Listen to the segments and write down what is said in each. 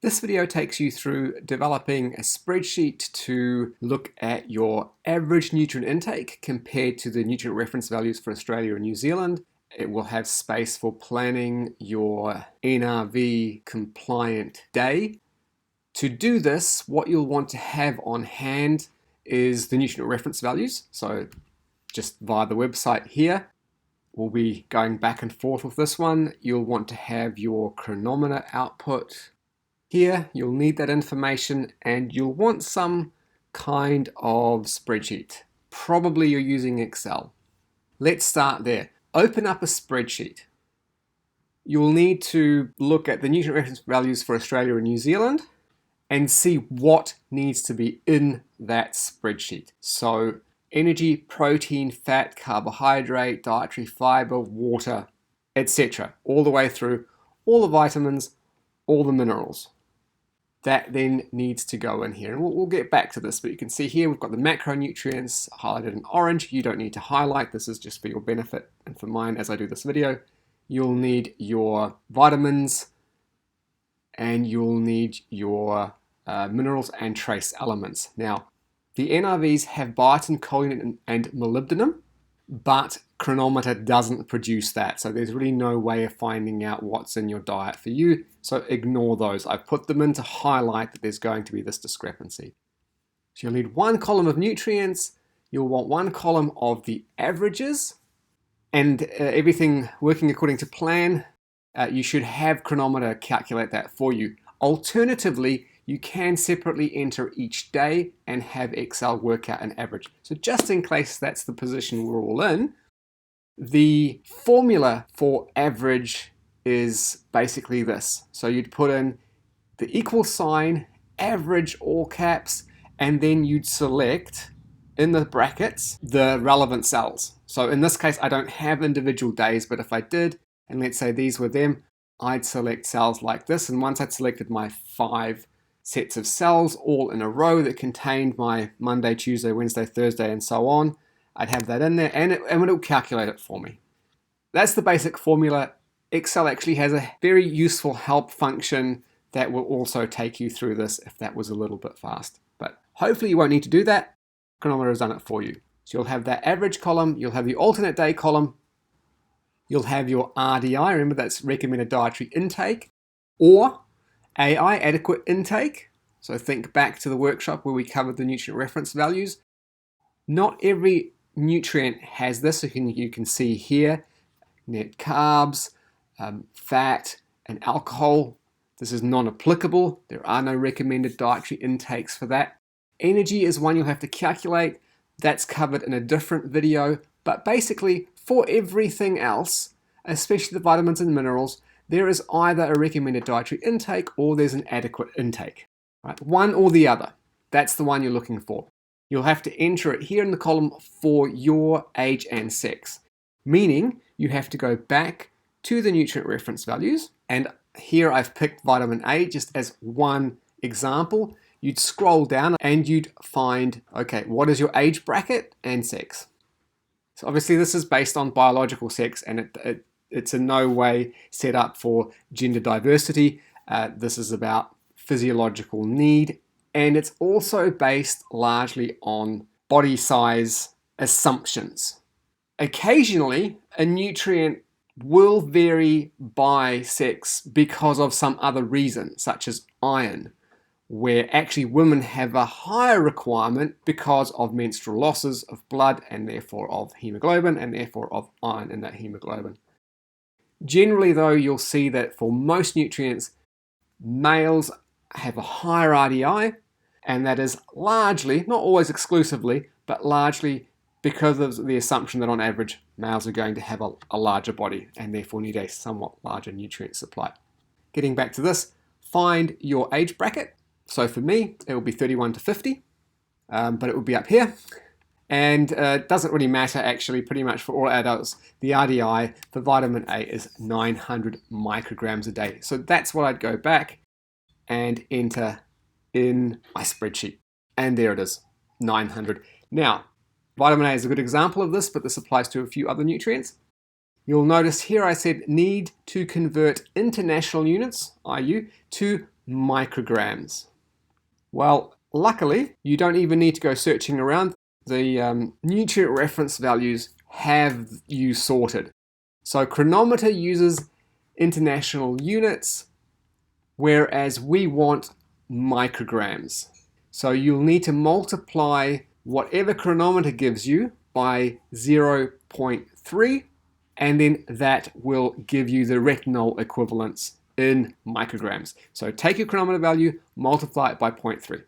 This video takes you through developing a spreadsheet to look at your average nutrient intake compared to the nutrient reference values for Australia and New Zealand. It will have space for planning your NRV compliant day. To do this, what you'll want to have on hand is the nutrient reference values. So just via the website here, we'll be going back and forth with this one. You'll want to have your chronometer output. Here, you'll need that information and you'll want some kind of spreadsheet. Probably you're using Excel. Let's start there. Open up a spreadsheet. You'll need to look at the nutrient reference values for Australia and New Zealand and see what needs to be in that spreadsheet. So energy, protein, fat, carbohydrate, dietary fiber, water, etc. All the way through, all the vitamins, all the minerals. That then needs to go in here. And we'll get back to this, but you can see here we've got the macronutrients highlighted in orange. You don't need to highlight. This is just for your benefit and for mine as I do this video. You'll need your vitamins and you'll need your minerals and trace elements. Now, the NRVs have biotin, choline, and molybdenum, but chronometer doesn't produce that. So there's really no way of finding out what's in your diet for you. So ignore those. I've put them in to highlight that there's going to be this discrepancy. So you'll need one column of nutrients. You'll want one column of the averages and everything working according to plan. You should have chronometer calculate that for you. Alternatively, you can separately enter each day and have Excel work out an average. So just in case that's the position we're all in, the formula for average is basically this. So you'd put in the equal sign, average, all caps, and then you'd select in the brackets the relevant cells. So in this case, I don't have individual days, but if I did, and let's say these were them, I'd select cells like this. And once I'd selected my 5 sets of cells all in a row that contained my Monday, Tuesday, Wednesday, Thursday, and so on, I'd have that in there and it'll calculate it for me. That's the basic formula. Excel actually has a very useful help function that will also take you through this if that was a little bit fast. But hopefully you won't need to do that. Chronometer has done it for you. So you'll have that average column, you'll have the alternate day column, you'll have your RDI, remember that's recommended dietary intake, or AI, adequate intake. So think back to the workshop where we covered the nutrient reference values. Not every nutrient has this. So you can see here, net carbs, fat, and alcohol. This is non-applicable. There are no recommended dietary intakes for that. Energy is one you'll have to calculate. That's covered in a different video. But basically, for everything else, especially the vitamins and minerals, there is either a recommended dietary intake or there's an adequate intake. Right? One or the other. That's the one you're looking for. You'll have to enter it here in the column for your age and sex, meaning you have to go back to the nutrient reference values. And here I've picked vitamin A just as one example. You'd scroll down and you'd find, okay, what is your age bracket and sex? So obviously this is based on biological sex and it's in no way set up for gender diversity. This is about physiological need, and it's also based largely on body size assumptions. Occasionally, a nutrient will vary by sex because of some other reason, such as iron, where actually women have a higher requirement because of menstrual losses of blood and therefore of hemoglobin and therefore of iron in that hemoglobin. Generally though, you'll see that for most nutrients, males have a higher RDI, and that is largely, not always exclusively, but largely because of the assumption that on average, males are going to have a larger body and therefore need a somewhat larger nutrient supply. Getting back to this, find your age bracket. So for me, it will be 31 to 50, but it will be up here. And it doesn't really matter actually, pretty much for all adults, the RDI for vitamin A is 900 micrograms a day. So that's what I'd go back and enter in my spreadsheet. And there it is, 900. Now, vitamin A is a good example of this, but this applies to a few other nutrients. You'll notice here I said need to convert international units, IU, to micrograms. Well, luckily, you don't even need to go searching around. The nutrient reference values have you sorted. So Chronometer uses international units, whereas we want micrograms. So you'll need to multiply whatever Chronometer gives you by 0.3, and then that will give you the retinol equivalents in micrograms. So take your Chronometer value, multiply it by 0.3.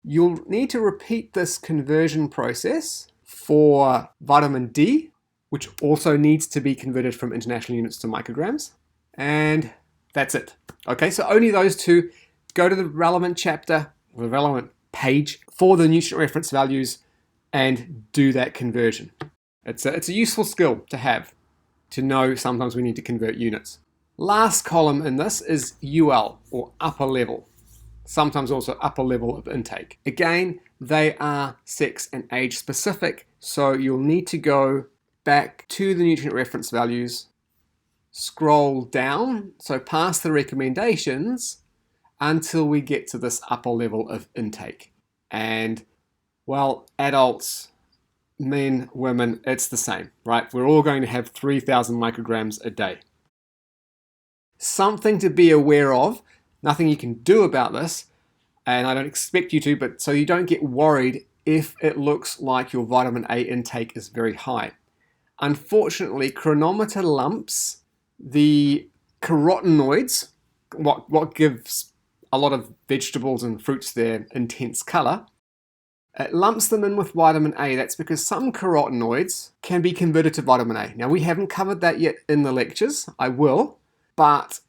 You'll need to repeat this conversion process for vitamin D, which also needs to be converted from international units to micrograms. And that's it. Okay, so only those two. Go to the relevant chapter, or the relevant page for the nutrient reference values and do that conversion. It's a useful skill to have, to know sometimes we need to convert units. Last column in this is UL, or upper level. Sometimes also upper level of intake. Again, they are sex and age specific, so you'll need to go back to the nutrient reference values, scroll down, so past the recommendations, until we get to this upper level of intake. And, well, adults, men, women, it's the same, right? We're all going to have 3,000 micrograms a day. Something to be aware of, nothing you can do about this, and I don't expect you to, but so you don't get worried if it looks like your vitamin A intake is very high. Unfortunately, Chronometer lumps the carotenoids, what gives a lot of vegetables and fruits their intense color. It lumps them in with vitamin A. That's because some carotenoids can be converted to vitamin A. Now, we haven't covered that yet in the lectures. I will, but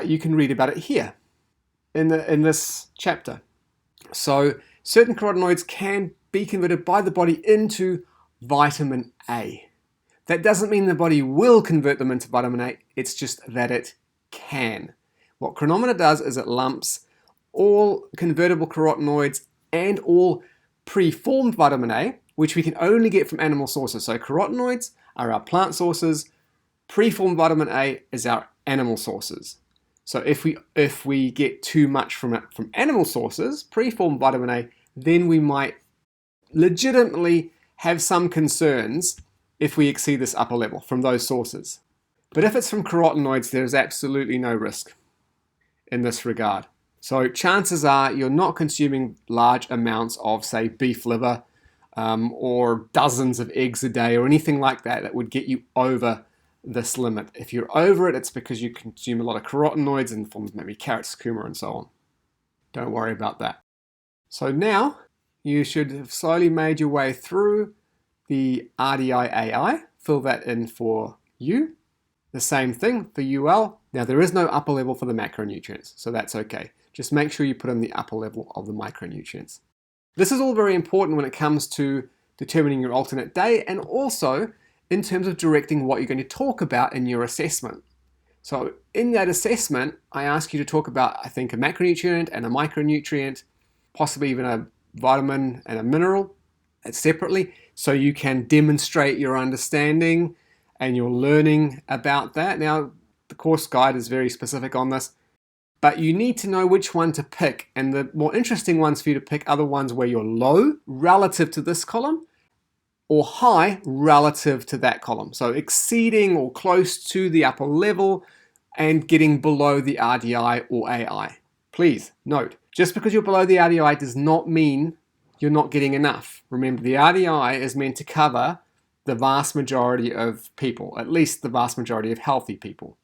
you can read about it here in this chapter. So certain carotenoids can be converted by the body into vitamin A. That doesn't mean the body will convert them into vitamin A, it's just that it can. What Chronometer does is it lumps all convertible carotenoids and all preformed vitamin A, which we can only get from animal sources. So carotenoids are our plant sources, preformed vitamin A is our animal sources. So if we get too much from animal sources, preformed vitamin A, then we might legitimately have some concerns if we exceed this upper level from those sources. But if it's from carotenoids, there's absolutely no risk in this regard. So chances are you're not consuming large amounts of, say, beef liver or dozens of eggs a day or anything like that that would get you over this limit. If you're over it, it's because you consume a lot of carotenoids in the form of maybe carrots, kurkuma, and so on. Don't worry about that. So now you should have slowly made your way through the RDI AI. Fill that in for you. The same thing for UL. Now there is no upper level for the macronutrients, so that's okay. Just make sure you put in the upper level of the micronutrients. This is all very important when it comes to determining your alternate day and also in terms of directing what you're going to talk about in your assessment. So in that assessment, I ask you to talk about, I think, a macronutrient and a micronutrient, possibly even a vitamin and a mineral separately, so you can demonstrate your understanding and your learning about that. Now, the course guide is very specific on this, but you need to know which one to pick. And the more interesting ones for you to pick are the ones where you're low relative to this column or high relative to that column. So exceeding or close to the upper level and getting below the RDI or AI. Please note, just because you're below the RDI does not mean you're not getting enough. Remember, the RDI is meant to cover the vast majority of people, at least the vast majority of healthy people.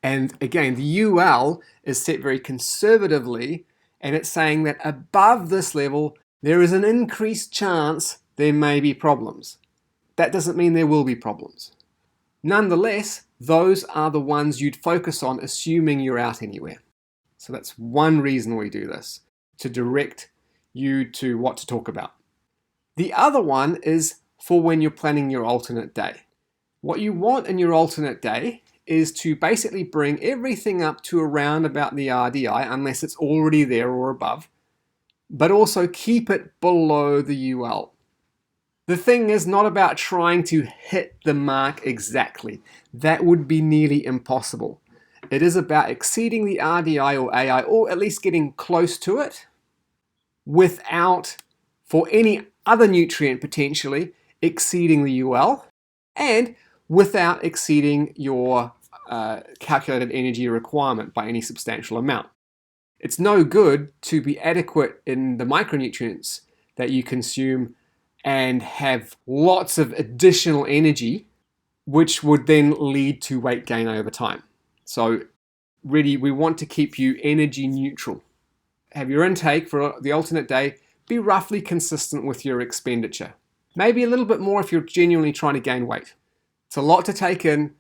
And again, the UL is set very conservatively, and it's saying that above this level, there is an increased chance there may be problems. That doesn't mean there will be problems. Nonetheless, those are the ones you'd focus on, assuming you're out anywhere. So that's one reason we do this, to direct you to what to talk about. The other one is for when you're planning your alternate day. What you want in your alternate day is to basically bring everything up to around about the RDI, unless it's already there or above, but also keep it below the UL. The thing is not about trying to hit the mark exactly. That would be nearly impossible. It is about exceeding the RDI or AI, or at least getting close to it, without, for any other nutrient potentially, exceeding the UL, and without exceeding your calculated energy requirement by any substantial amount. It's no good to be adequate in the micronutrients that you consume and have lots of additional energy, which would then lead to weight gain over time. So really, we want to keep you energy neutral. Have your intake for the alternate day be roughly consistent with your expenditure. Maybe a little bit more if you're genuinely trying to gain weight. It's a lot to take in.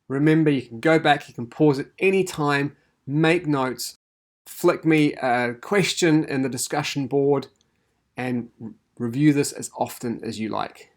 Remember, you can go back, you can pause at any time, make notes, flick me a question in the discussion board, and review this as often as you like.